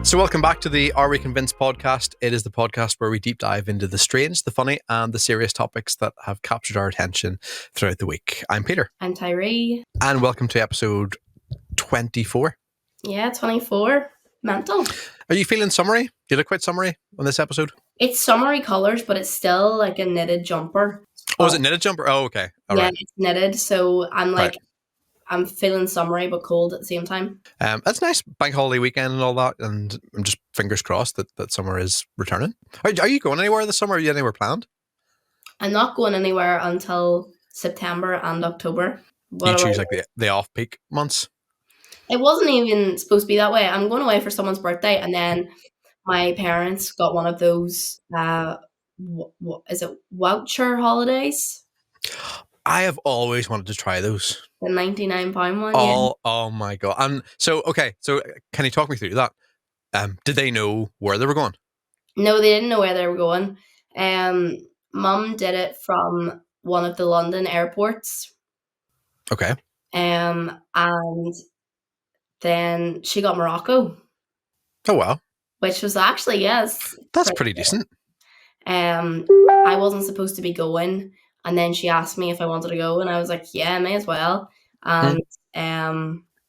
So welcome back to the Are We Convinced podcast. It is the podcast where we deep dive into the strange, the funny, and the serious topics that have captured our attention throughout the week. I'm Peter. I'm Tyree. And welcome to episode 24. Yeah, 24. Mental. Are you feeling summery? You look quite summery on this episode. It's summery colours, but it's still like a knitted jumper. Oh, is it knitted jumper? Oh, okay. All right. It's knitted. So I'm like, I'm feeling summery but cold at the same time. That's nice. Bank holiday weekend and all that. And I'm just fingers crossed that summer is returning. Are you going anywhere this summer? Are you anywhere planned? I'm not going anywhere until September and October. You choose like the off-peak months? It wasn't even supposed to be that way. I'm going away for someone's birthday, and then my parents got one of those, what is it, voucher holidays? I have always wanted to try those. The £99 one. Oh my God. And so can you talk me through that? Did they know where they were going? No, they didn't know where they were going. Mum did it from one of the London airports. Okay. And then she got Morocco. Oh wow. Which was actually, yes. That's pretty decent. I wasn't supposed to be going, and then she asked me if I wanted to go, and I was like, yeah, may as well. And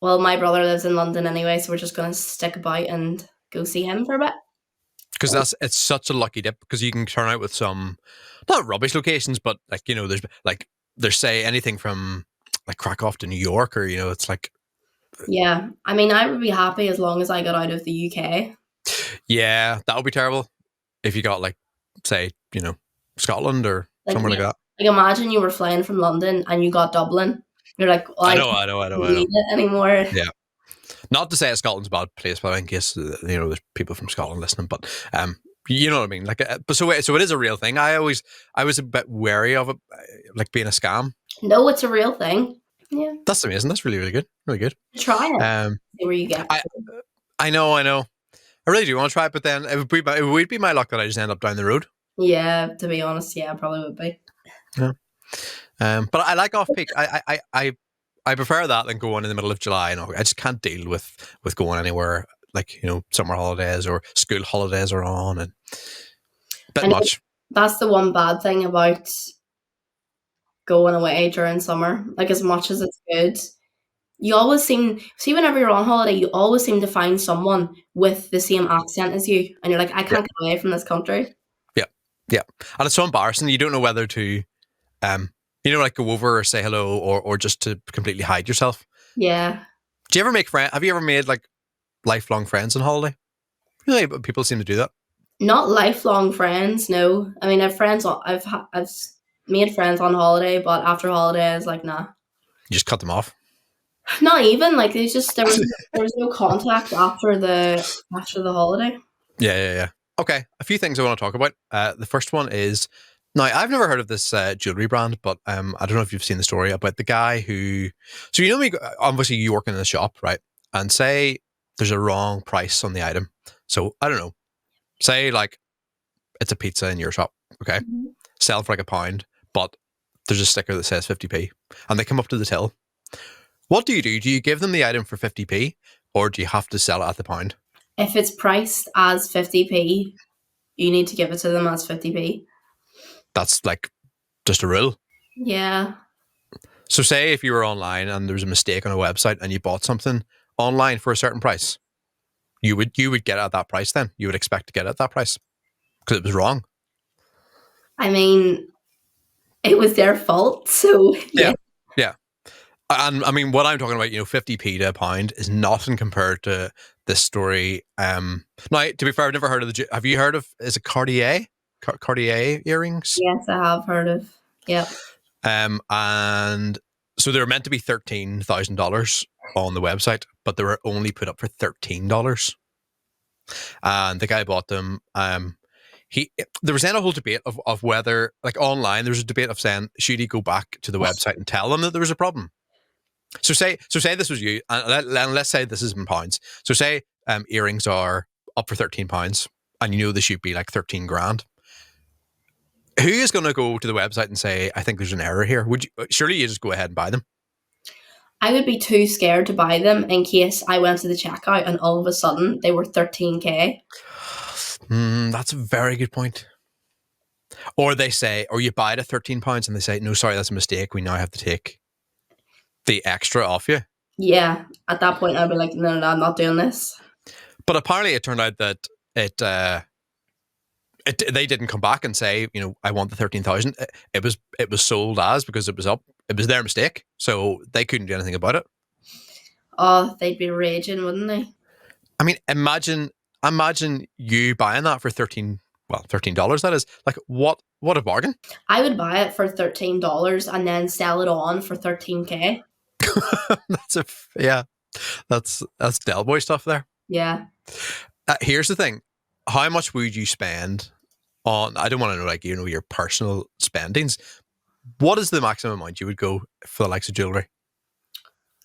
well, my brother lives in London anyway, so we're just gonna stick about and go see him for a bit. Because it's such a lucky dip, because you can turn out with some not rubbish locations, but like, you know, there's say anything from like Krakow to New York, or you know, it's like. Yeah, I mean, I would be happy as long as I got out of the UK. Yeah, that would be terrible if you got like, say, you know, Scotland or somewhere like that. Like, imagine you were flying from London and you got Dublin. You're like, well, I don't need it anymore. Yeah. Not to say Scotland's a bad place, but in case, you know, there's people from Scotland listening, but you know what I mean? Like, but so it is a real thing. I was a bit wary of it, like being a scam. No, it's a real thing. Yeah. That's amazing. That's really, really good. Really good. Try it. See where you get. I know. I really do want to try it, but then it would be my luck that I just end up down the road. Yeah, to be honest, yeah, probably would be. Yeah. But I like off-peak. I prefer that than going in the middle of July. And I just can't deal with going anywhere like, you know, summer holidays or school holidays are on and a bit much. That's the one bad thing about going away during summer. Like, as much as it's good, you always whenever you're on holiday, you always seem to find someone with the same accent as you, and you're like, I can't get away from this country. Yeah, and it's so embarrassing. You don't know whether to, you know, like go over or say hello or just to completely hide yourself. Yeah. Do you ever make friends? Have you ever made like lifelong friends on holiday? Really, people seem to do that. Not lifelong friends, no. I mean, I've made friends on holiday, but after holiday, I was like, nah. You just cut them off. Not even like there was no contact after the holiday. Yeah. Okay, a few things I want to talk about. The first one is, now I've never heard of this jewellery brand, but I don't know if you've seen the story about the guy who. So you know me, obviously you work in a shop, right? And say there's a wrong price on the item. So I don't know. Say like it's a pizza in your shop, okay? Mm-hmm. Sell for like £1, but there's a sticker that says 50p, and they come up to the till. What do you do? Do you give them the item for 50p, or do you have to sell it at the pound? If it's priced as 50p, you need to give it to them as 50p. That's like just a rule. Yeah. So say if you were online and there was a mistake on a website and you bought something online for a certain price, you would get it at that price then. You would expect to get it at that price because it was wrong. I mean, it was their fault, so yeah. And I mean, what I'm talking about, you know, 50p to £1 is nothing compared to this story. Now, to be fair, I've never heard of have you heard of, is it Cartier earrings? Yes, I have heard of. Yeah. And so they were meant to be $13,000 on the website, but they were only put up for $13. And the guy bought them. There was then a whole debate of whether, like online, there was a debate of saying, should he go back to the website and tell them that there was a problem? So say this was you, and let's say this is in pounds. So say earrings are up for £13, and you know they should be like 13 grand. Who is going to go to the website and say, I think there's an error here? Surely you just go ahead and buy them? I would be too scared to buy them in case I went to the checkout and all of a sudden they were 13k. That's a very good point. Or they say, or you buy it at £13 and they say, no, sorry, that's a mistake. We now have to take the extra off you. Yeah, at that point I'd be like, no, no, no, I'm not doing this. But apparently it turned out that they didn't come back and say, I want the 13,000. It was sold as, because it was up. It was their mistake, so they couldn't do anything about it. Oh, they'd be raging, wouldn't they? I mean, imagine you buying that for $13. That is like what a bargain. I would buy it for $13 and then sell it on for 13k. Yeah, that's Del Boy stuff there. Yeah. Here's the thing: how much would you spend on? I don't want to know, like, your personal spendings. What is the maximum amount you would go for the likes of jewelry?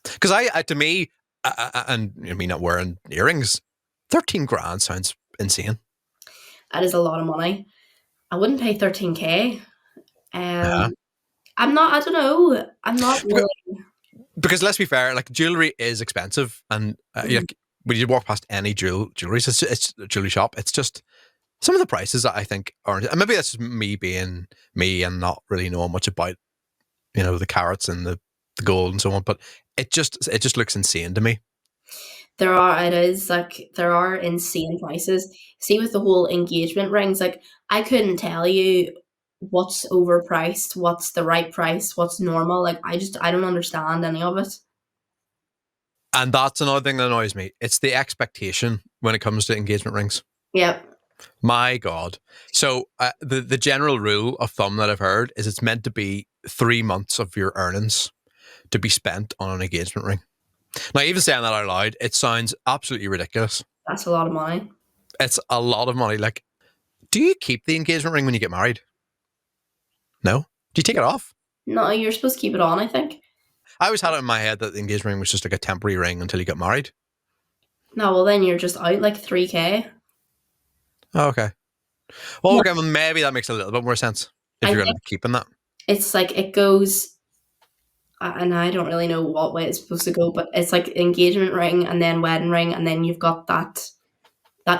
Because to me, and me not wearing earrings, 13 grand sounds insane. That is a lot of money. I wouldn't pay 13k. Yeah. I'm not. I don't know. I'm not really. Because let's be fair, like, jewelry is expensive, and like, when you walk past any jewelry, it's a jewelry shop. It's just some of the prices that I think aren't. And maybe that's just me being me and not really knowing much about the carats and the gold and so on. But it just looks insane to me. It is like there are insane prices. See, with the whole engagement rings, like I couldn't tell you what's overpriced, what's the right price, what's normal. Like I don't understand any of it. And that's another thing that annoys me. It's the expectation when it comes to engagement rings. Yep. My God. So the general rule of thumb that I've heard is it's meant to be 3 months of your earnings to be spent on an engagement ring. Now, even saying that out loud, it sounds absolutely ridiculous. That's a lot of money. It's a lot of money. Like, do you keep the engagement ring when you get married? No? Do you take it off? No, you're supposed to keep it on, I think. I always had it in my head that the engagement ring was just like a temporary ring until you got married. No, well then you're just out like 3k. Oh, okay. Well, okay, well, maybe that makes a little bit more sense if I you're going to think be keeping that. it's like it goes, and I don't really know what way it's supposed to go, but it's like engagement ring and then wedding ring, and then you've got that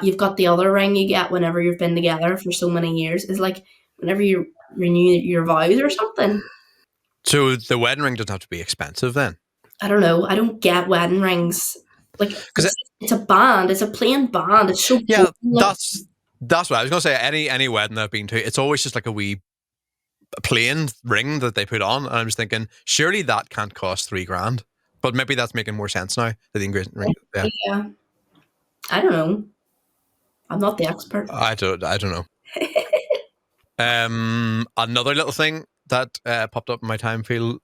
you've got the other ring you get whenever you've been together for so many years. Is like whenever you renew your vows or something. So the wedding ring doesn't have to be expensive then? I don't know. I don't get wedding rings. Like it's a band. It's a plain band. It's so yeah. boring. That's what I was going to say. Any wedding that I've been to, it's always just like a wee plain ring that they put on, and I was thinking, surely that can't cost $3 grand. But maybe that's making more sense now. The engagement ring. Yeah. I don't know. I'm not the expert. I don't know. Another little thing that popped up in my timeline.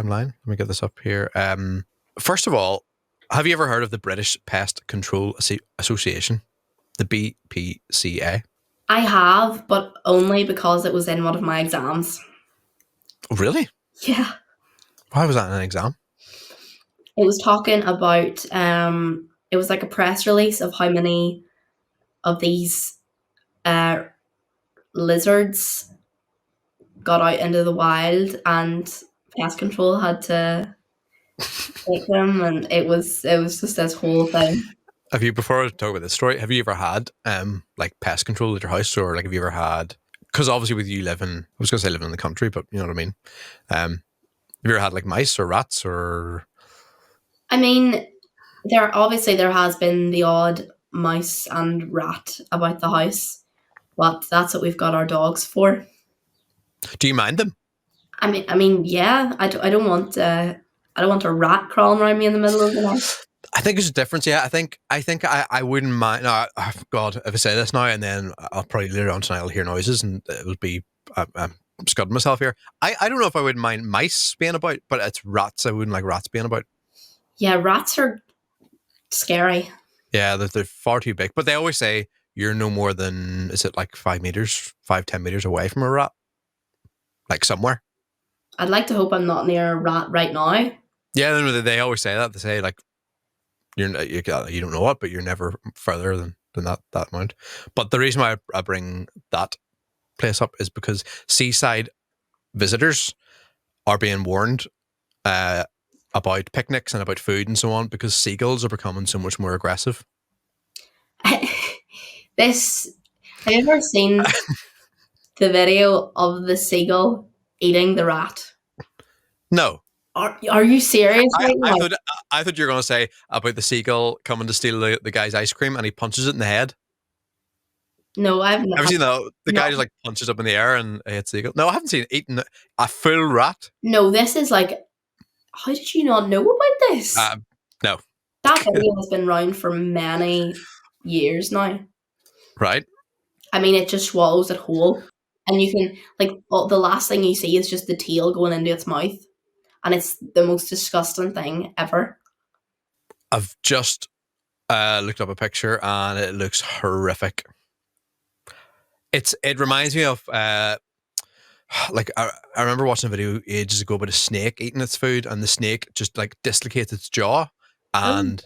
Let me get this up here. First of all, have you ever heard of the British Pest Control Association, the BPCA? I have, but only because it was in one of my exams. Oh, really? Yeah. Why was that in an exam? It was talking about it was like a press release of how many of these lizards got out into the wild, and pest control had to take them, and it was just this whole thing. Have you, before I talk about this story, have you ever had like pest control at your house, or like have you ever had? Because obviously, with you living, I was going to say living in the country, but you know what I mean. Have you ever had like mice or rats or? I mean, there has been the odd mouse and rat about the house, but that's what we've got our dogs for. Do you mind them? I mean, yeah. I don't want a rat crawling around me in the middle of the night. I think there's a difference. Yeah, I think I wouldn't mind. No, God, if I say this now and then I'll probably later on tonight I'll hear noises and it'll be I'm scudding myself here. I don't know if I wouldn't mind mice being about, but it's rats. I wouldn't like rats being about. Yeah, rats are scary. Yeah, they're far too big. But they always say you're no more than, is it like 5 meters, 10 meters away from a rat, like somewhere. I'd like to hope I'm not near a rat right now. Yeah, they always say that. They say like you don't know it, but you're never further than that amount. But the reason why I bring that place up is because seaside visitors are being warned uh, about picnics and about food and so on because seagulls are becoming so much more aggressive. This, have you ever seen the video of the seagull eating the rat? No, Are you serious I, right I now? thought I thought you were going to say about the seagull coming to steal the guy's ice cream and he punches it in the head. No, I've Ever not. seen that? The No, guy just like punches up in the air and hits the seagull. No, I haven't seen it eating a full rat. no, this is like, how did you not know about this? Uh, no, That video has been around for many years now. right? I mean, it just swallows it whole. And you can, like, the last thing you see is just the tail going into its mouth. And it's the most disgusting thing ever. I've just looked up a picture and it looks horrific. It reminds me of like I remember watching a video ages ago about a snake eating its food and the snake just like dislocates its jaw Oh, and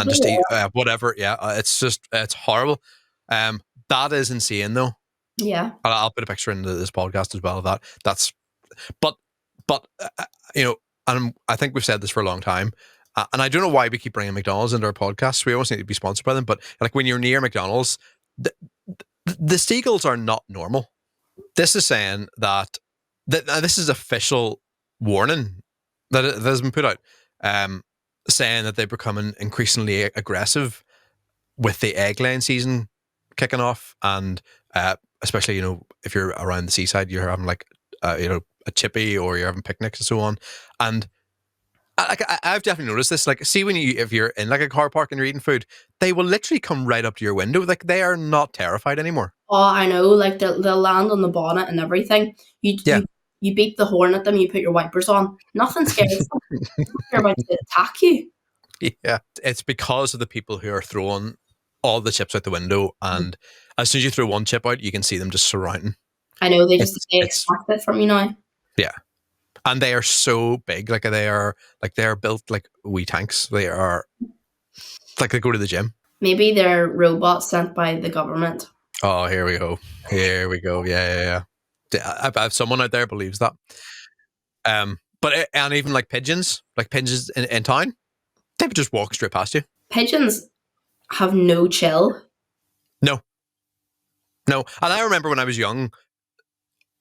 just eat yeah. whatever. Yeah, it's horrible. That is insane though. Yeah. I'll put a picture into this podcast as well of that. That's but but you know, and I think we've said this for a long time. And I don't know why we keep bringing McDonald's into our podcasts. We almost need to be sponsored by them. But like when you're near McDonald's, the seagulls are not normal. This is saying that this is official warning that has been put out, saying that they're becoming increasingly aggressive with the egg laying season kicking off, and especially if you're around the seaside, you're having like a chippy or you're having picnics and so on, and I've definitely noticed this. Like, see, if you're in like a car park and you're eating food, they will literally come right up to your window. Like, they are not terrified anymore. Oh, I know. Like, they'll land on the bonnet and everything. You, Yeah. you, you beat the horn at them, you put your wipers on. Nothing scares them. They're about to attack you. Yeah. It's because of the people who are throwing all the chips out the window. And as soon as you throw one chip out, you can see them just surrounding. I know. They It's extract it from you now. yeah. And they are so big. Like, they are built like wee tanks. They are like they go to the gym. Maybe they're robots sent by the government. Oh, here we go. Here we go. Yeah. I have someone out there believes that. But and even like pigeons in town, they would just walk straight past you. Pigeons have no chill. No. And I remember when I was young,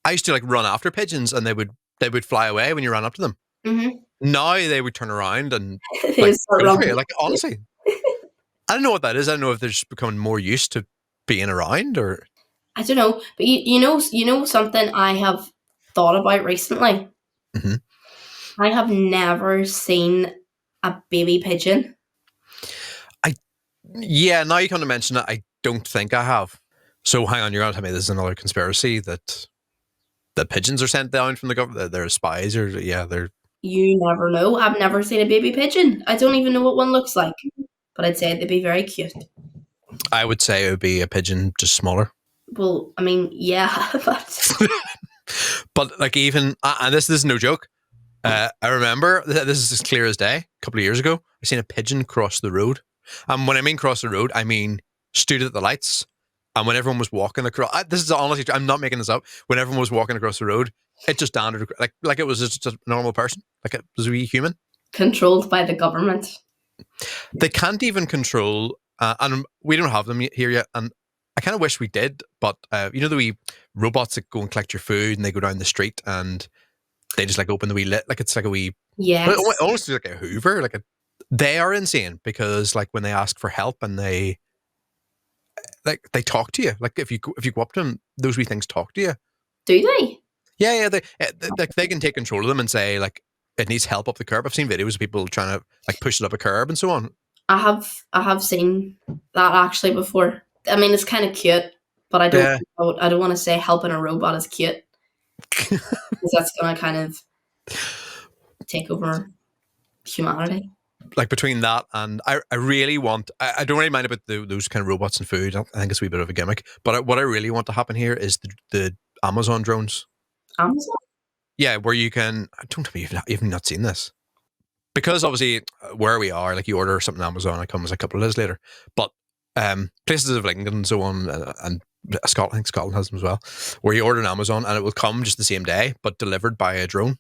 I used to like run after pigeons, and they would fly away when you ran up to them. Mm-hmm. Now they would turn around and They like start go for running. you. Like, honestly, I don't know what that is. I don't know if they're just becoming more used to being around, or I don't know, but you know something I have thought about recently. mm-hmm. I have never seen a baby pigeon. Yeah, now you come to mention it, I don't think I have. So hang on, you're going to tell me this is another conspiracy that pigeons are sent down from the government? They're spies, or they're. You never know. I've never seen a baby pigeon. I don't even know what one looks like, but I'd say they'd be very cute. I would say it would be a pigeon, just smaller. Well, I mean, yeah, but like even, and this is no joke. I remember this is as clear as day. A couple of years ago, I seen a pigeon cross the road. And when I mean cross the road, I mean stood at the lights. And when everyone was walking across, this is honestly, I'm not making this up. When everyone was walking across the road, it just dandered like it was just a normal person, like it was a wee human. controlled by the government. They can't even control, and we don't have them here yet. And I kind of wish we did, but the wee robots that go and collect your food, and they go down the street and they just like open the wee lid, like it's like a wee, Yes. almost like a Hoover, like they are insane because like when they ask for help and they talk to you, like if you go up to them, those wee things talk to you. Do they? Yeah, they can take control of them and say like it needs help up the curb. I've seen videos of people trying to like push it up a curb and so on. I have seen that actually before. I mean, it's kind of cute, but I don't want to say helping a robot is cute because that's going to kind of take over humanity. Like between that and I really want, I don't really mind about those kind of robots and food. I think it's a wee bit of a gimmick, but what I really want to happen here is the Amazon drones. Amazon? Yeah, where you can, I don't know if you've not seen this. Because obviously where we are, like you order something on Amazon, it comes a couple of days later. But places of England and so on, and Scotland, I think Scotland has them as well, where you order on Amazon and it will come just the same day, but delivered by a drone.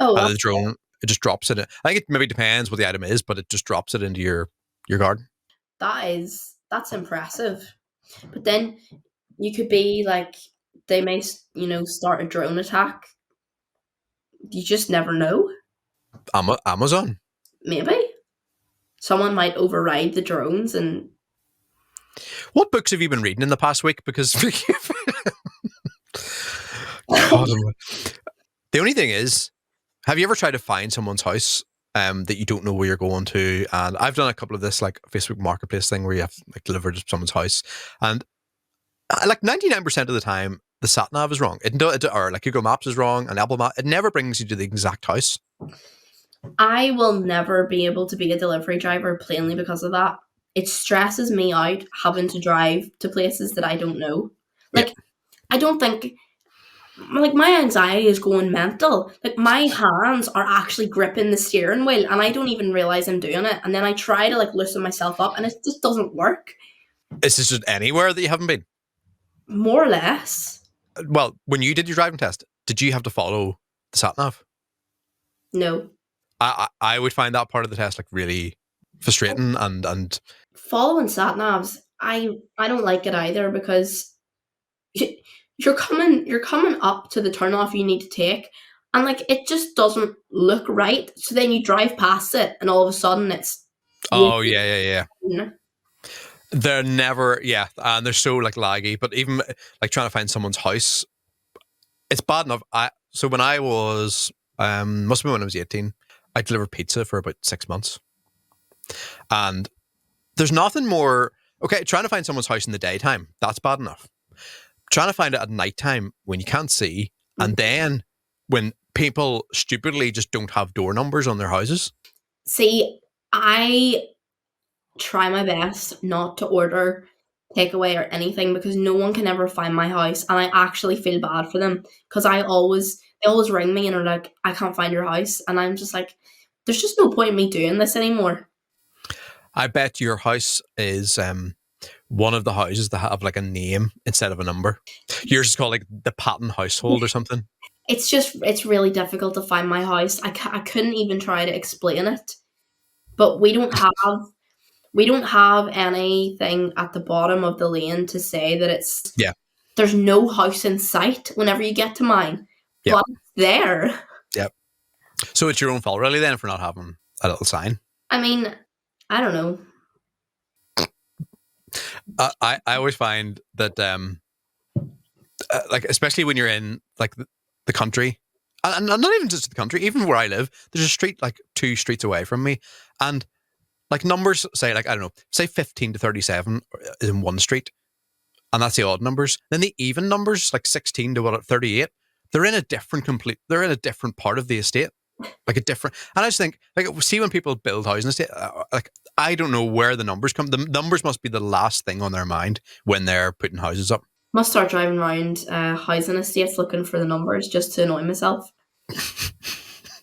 Oh, And the drone, It just drops it. I think it maybe depends what the item is, but it just drops it into your garden. That's impressive. But then you could be like, they may, start a drone attack. You just never know. Amazon. Maybe someone might override the drones and. What books have you been reading in the past week? Because God, the only thing is, have you ever tried to find someone's house that you don't know where you're going to? And I've done a couple of this like Facebook Marketplace thing where you have like delivered to someone's house, and like 99% of the time, the sat nav is wrong. Or like Google Maps is wrong, and Apple Map. It never brings you to the exact house. I will never be able to be a delivery driver plainly because of that. It stresses me out having to drive to places that I don't know. Like, Yeah. I don't think, like, my anxiety is going mental. Like, my hands are actually gripping the steering wheel and I don't even realize I'm doing it. And then I try to, like, loosen myself up and it just doesn't work. Is this just anywhere that you haven't been? More or less. Well, when you did your driving test, did you have to follow the sat nav? No. I would find that part of the test like really frustrating and Following sat navs, I don't like it either because you're coming up to the turnoff you need to take, and like it just doesn't look right. So then you drive past it, and all of a sudden it's. oh yeah. Yeah. They're never and they're so like laggy. But even like trying to find someone's house, it's bad enough. So when I was must have been when I was 18, I delivered pizza for about 6 months, and there's nothing more. Okay, trying to find someone's house in the daytime, that's bad enough. Trying to find it at nighttime when you can't see, and then when people stupidly just don't have door numbers on their houses. See, I try my best not to order takeaway or anything because no one can ever find my house, and I actually feel bad for them because they always ring me and are like, I can't find your house, and I'm just like, there's just no point in me doing this anymore. I bet your house is one of the houses that have like a name instead of a number. Yours is called like the Patton household or something. It's really difficult to find my house. I couldn't even try to explain it, but we don't have anything at the bottom of the lane to say that it's. Yeah. There's no house in sight whenever you get to mine, but it's there. Yep. So it's your own fault really then for not having a little sign. I mean, I don't know. I always find that like especially when you're in like the country, and not even just the country, even where I live, there's a street like 2 streets away from me, and like numbers say like I don't know, say 15 to 37 is in one street, and that's the odd numbers. Then the even numbers like 16 to 38, they're in a different part of the estate, like a different. And I just think like see when people build houses in the estate, like I don't know where the numbers come. The numbers must be the last thing on their mind when they're putting houses up. Must start driving around housing estates looking for the numbers just to annoy myself.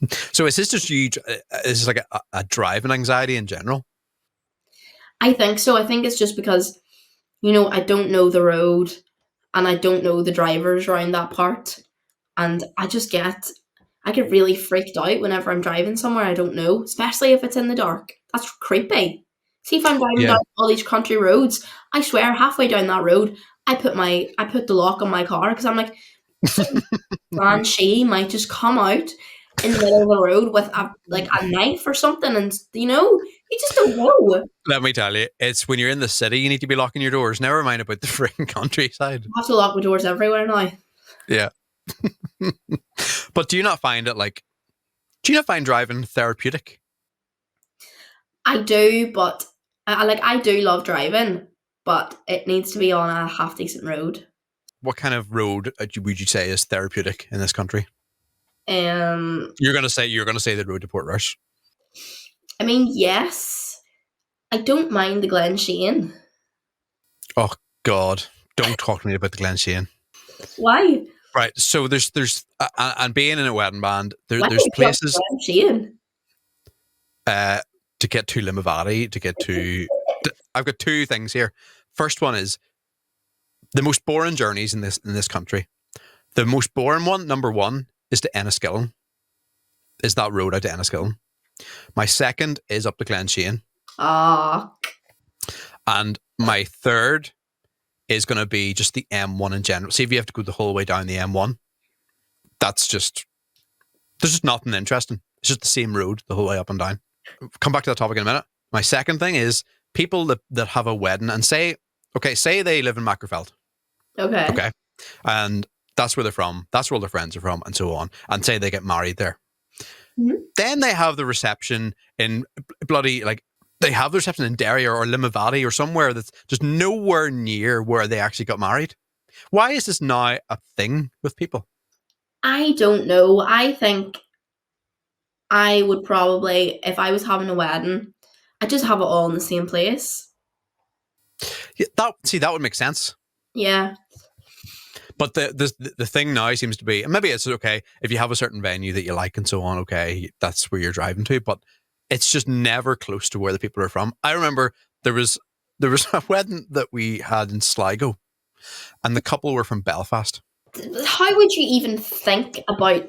So is this just huge? Is this like a driving anxiety in general? I think so. I think it's just because, I don't know the road and I don't know the drivers around that part. And I get really freaked out whenever I'm driving somewhere I don't know, especially if it's in the dark. That's creepy. See if I'm driving down all these country roads, I swear halfway down that road, I put the lock on my car because I'm like, man, she might just come out in the middle of the road with a knife or something, and you just don't know. Let me tell you, it's when you're in the city you need to be locking your doors. Never mind about the freaking countryside. I have to lock my doors everywhere now. Yeah. But do you not find driving therapeutic? I do, but I do love driving, but it needs to be on a half decent road. What kind of road would you say is therapeutic in this country? You're gonna say the road to Portrush. I mean, yes. I don't mind the Glen Shane. Oh God, don't talk to me about the Glen Shane. Why? Right, so there's and being in a wedding band, there's places to get to Limavady, to get to. I've got 2 things here. First one is the most boring journeys in this country. The most boring one, number 1, is to Enniskillen. is that road out to Enniskillen. My second is up to Glenshane. Ah, And my third is going to be just the M1 in general. See, if you have to go the whole way down the M1, that's just, there's just nothing interesting. It's just the same road the whole way up and down. Come back to that topic in a minute. My second thing is people that have a wedding and say, okay, say they live in Mackerfeld. okay. Okay. And that's where they're from. That's where all their friends are from, and so on. And say they get married there. Mhm. Then they have the reception in bloody, like, they have the reception in Derry or Limavady or somewhere that's just nowhere near where they actually got married. Why is this now a thing with people? I don't know. I think I would probably, if I was having a wedding, I'd just have it all in the same place. Yeah, that would make sense. Yeah. But the thing now seems to be, and maybe it's okay if you have a certain venue that you like and so on. Okay, that's where you're driving to, but it's just never close to where the people are from. I remember there was a wedding that we had in Sligo, and the couple were from Belfast. How would you even think about,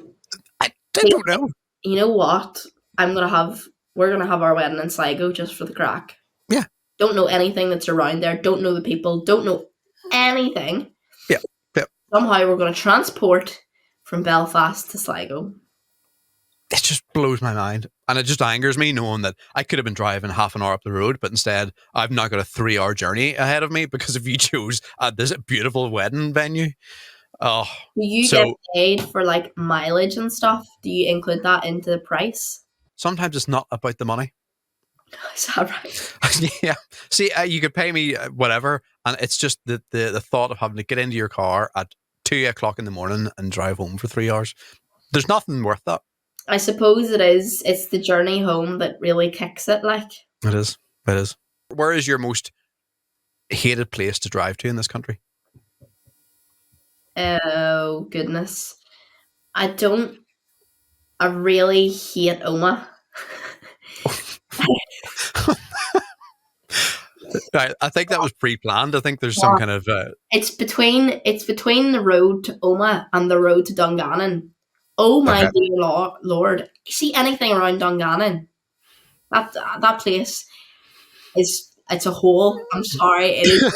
I don't know. you know what? We're gonna have our wedding in Sligo just for the crack. Yeah, Don't know anything that's around there, don't know the people, don't know anything. yeah, yeah. Somehow we're gonna transport from Belfast to Sligo. It just blows my mind, and it just angers me knowing that I could have been driving half an hour up the road, but instead I've now got a 3 hour journey ahead of me because if you chose this beautiful wedding venue. Oh, Do you get so paid for like mileage and stuff? Do you include that into the price? sometimes it's not about the money. Is that right? Yeah. See, you could pay me whatever, and it's just the thought of having to get into your car at 2 o'clock in the morning and drive home for 3 hours. There's nothing worth that. I suppose it is. It's the journey home that really kicks it, like. It is. It is. Where is your most hated place to drive to in this country? Oh goodness. I don't I really hate Oma. I think that was pre-planned. I think there's some kind of. It's between the road to Oma and the road to Dungannon. Oh my Okay. dear Lord. You see anything around Dungannon? That place it's a hole. I'm sorry. It is.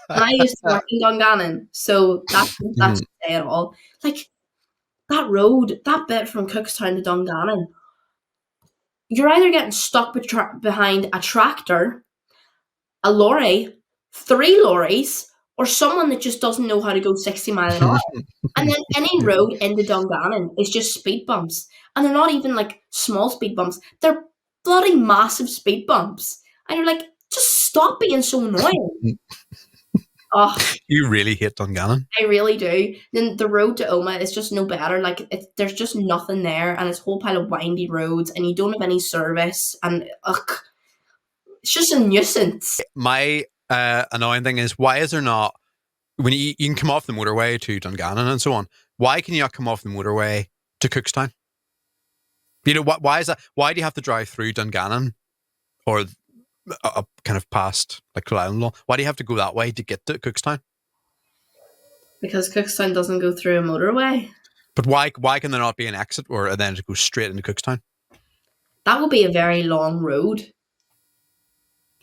And I used to work in Dungannon, so that's Mhm. say it all. Like that road, that bit from Cookstown to Dungannon, you're either getting stuck behind a tractor, a lorry, 3 lorries, or someone that just doesn't know how to go 60 mile an hour. And then any road into Dungannon is just speed bumps. And they're not even like small speed bumps. They're bloody massive speed bumps. And you're like, just stop being so annoying. Oh, You really hate Dungannon. I really do. Then the road to Oma is just no better. Like there's just nothing there, and it's a whole pile of windy roads, and you don't have any service, and ugh, it's just a nuisance. My annoying thing is, why is there not, when you can come off the motorway to Dungannon and so on, why can you not come off the motorway to Cookstown? You know, why is that? Why do you have to drive through Dungannon or kind of past like Island? Why do you have to go that way to get to Cookstown? Because Cookstown doesn't go through a motorway. But why can there not be an exit or then to go straight into Cookstown? That would be a very long road.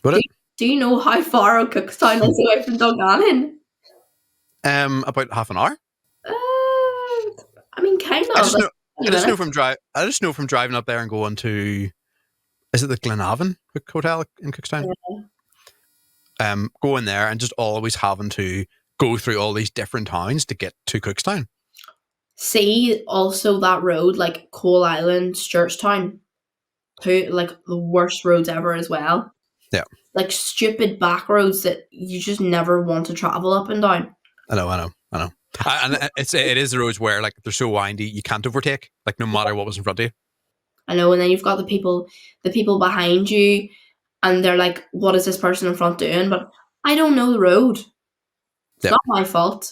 Would Do, it? do you know how far Cookstown is away from Dungannon? About half an hour. I mean, kind I of. just Like know. 20 I just know minutes. from driving up there and going to, is it the Glenavon Hotel in Cookstown? Yeah. Going there and just always having to go through all these different towns to get to Cookstown. See, also that road, like Coal Island, Churchtown, who like the worst roads ever as well. Yeah, Like stupid back roads that you just never want to travel up and down. I know. And it is the roads where like they're so windy you can't overtake, like no matter what was in front of you. I know, and then you've got the people behind you, and they're like, "What is this person in front doing?" But I don't know the road. It's Yeah. not my fault.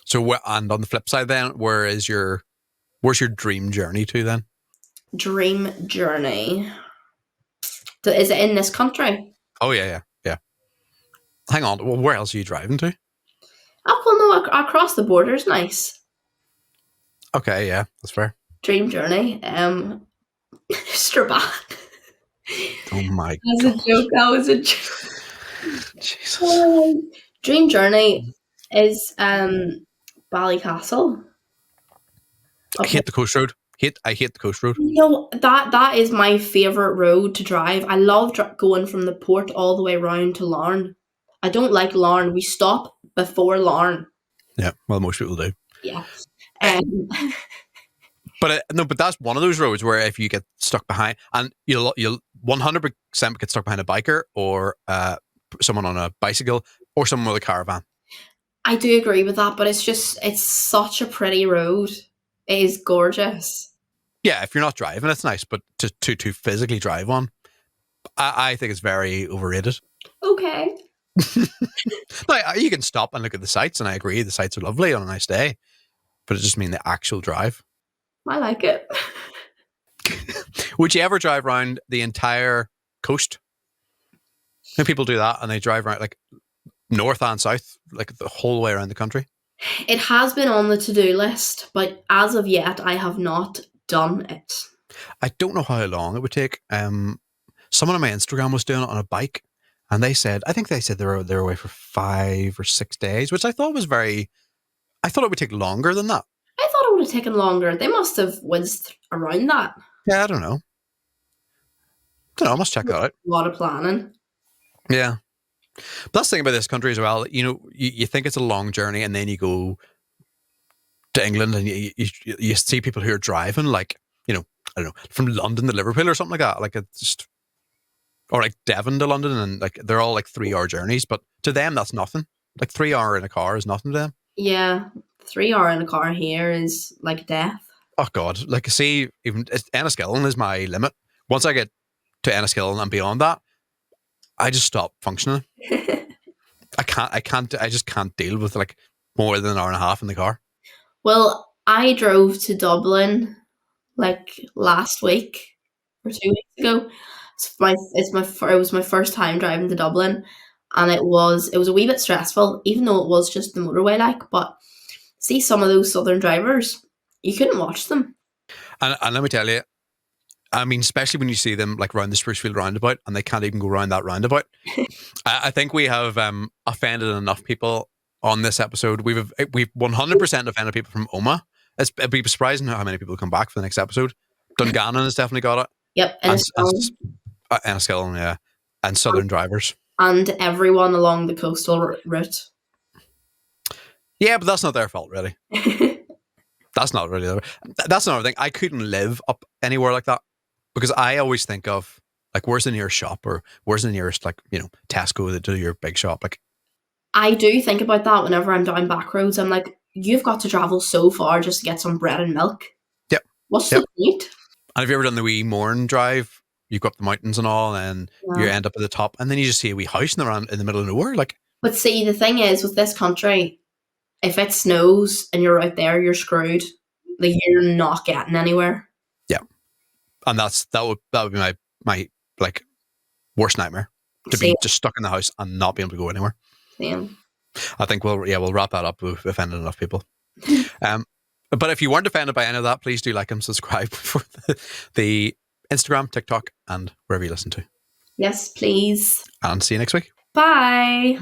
So and on the flip side, then where's your dream journey to then? Dream journey. Is it in this country? Oh yeah. Hang on. Well, where else are you driving to? Oh well, no, across the border is nice. Okay, yeah, that's fair. Dream journey. Strabane. Oh my That was a joke. gosh. That was a joke. Jesus. Dream journey is Ballycastle. I hate the coast road. I hate the coast road. No, that is my favorite road to drive. I love going from the port all the way around to Larne. I don't like Larne. We stop before Larne. Yeah, well, most people do. Yeah. Eh, Um, But no, but that's one of those roads where if you get stuck behind, and you'll 100% get stuck behind a biker or someone on a bicycle or someone with a caravan. I do agree with that, but it's such a pretty road. It is gorgeous. Yeah, if you're not driving, it's nice, but to physically drive one, I think it's very overrated. Okay. Like, you can stop and look at the sights, and I agree, the sights are lovely on a nice day, but it just means the actual drive. I like it. Would you ever drive around the entire coast? And people do that, and they drive around like north and south, like the whole way around the country. It has been on the to-do list, but as of yet, I have not done it. I don't know how long it would take. Someone on my Instagram was doing it on a bike, and I think they said they were away for 5 or 6 days, which I thought was very. I thought it would take longer than that. I thought it would have taken longer. They must have whizzed around that. Yeah, I don't know. I must check that out. A lot of planning. Yeah. But that's the thing about this country as well. You think it's a long journey, and then you go to England, and you see people who are driving, like, I don't know, from London to Liverpool or something like that. Like, it's just, or like Devon to London, and like they're all like 3 hour journeys, but to them that's nothing. Like 3 hour in a car is nothing to them. Yeah, 3 hour in a car here is like death. Oh God! Like, see, even Enniskillen is my limit. Once I get to Enniskillen and beyond that, I just stop functioning. I just can't deal with like more than an hour and a half in the car. Well, I drove to Dublin like last week or 2 weeks ago. It was my first time driving to Dublin, and it was a wee bit stressful, even though it was just the motorway. But see some of those southern drivers, you couldn't watch them. And let me tell you, I mean, especially when you see them like round the Sprucefield roundabout, and they can't even go round that roundabout. I think we have offended enough people on this episode. We've 100% offended people from Oma. It'd be surprising how many people come back for the next episode. Dungannon has definitely got it. Yep, Enniskillen, yeah, and southern drivers, and everyone along the coastal route. Yeah, but that's not their fault, really. That's not really. That's another thing. I couldn't live up anywhere like that because I always think of like, where's the nearest shop, or where's the nearest, like, Tesco that do your big shop. Like, I do think about that whenever I'm down back roads. I'm like, you've got to travel so far just to get some bread and milk. Yep. What's the point? And have you ever done the wee Mourne drive? You go up the mountains and all, and you end up at the top, and then you just see a wee house in the middle of nowhere. Like, but see, the thing is with this country, if it snows and you're out there, you're screwed. Like, you're not getting anywhere. Yeah, and that would be my like worst nightmare, to be just stuck in the house and not be able to go anywhere. Same. I think we'll wrap that up. We've offended enough people. But if you weren't offended by any of that, please do like and subscribe for the Instagram, TikTok, and wherever you listen to. Yes, please. And see you next week. Bye.